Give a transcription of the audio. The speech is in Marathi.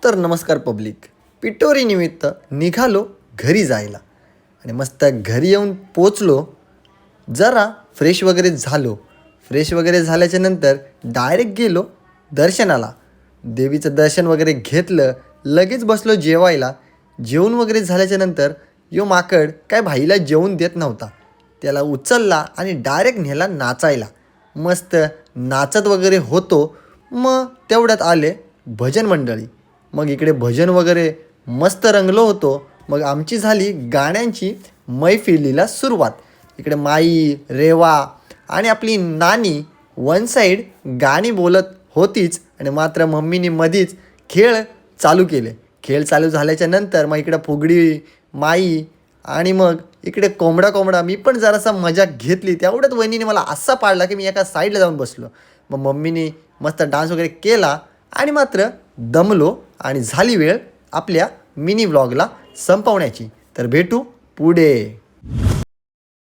तर नमस्कार पब्लिक. पिठोरीनिमित्त निघालो घरी जायला आणि मस्त घरी येऊन पोचलो. जरा फ्रेश वगैरे झालो. फ्रेश वगैरे झाल्याच्या नंतर डायरेक्ट गेलो दर्शनाला. देवीचं दर्शन वगैरे घेतलं. लगेच बसलो जेवायला. जेवण वगैरे झाल्याच्या नंतर यो माकड काय भाईला जेवून देत नव्हता. त्याला उचलला आणि डायरेक्ट नेला नाचायला. मस्त नाचत वगैरे होतो. मग तेवढ्यात आले भजन मंडळी. मग इकडे भजन वगैरे मस्त रंगलो होतो. मग आमची झाली गाण्यांची मैफिलीला सुरुवात. इकडे माई, रेवा आणि आपली नानी वन साईड गाणी बोलत होतीच आणि मात्र मम्मीने मधीच खेळ चालू केले. खेळ चालू झाल्याच्या नंतर मग इकडं फुगडी, माई आणि मग इकडे कोंबडा मी पण जरासा मजा घेतली. तेवढ्यात वहिनीने मला असा पाडला की मी एका साईडला जाऊन बसलो. मग मम्मीने मस्त डान्स वगैरे केला आणि मात्र दमलो आणि झाली वेळ आपल्या मिनी व्लॉगला संपवण्याची. तर भेटू पुढे.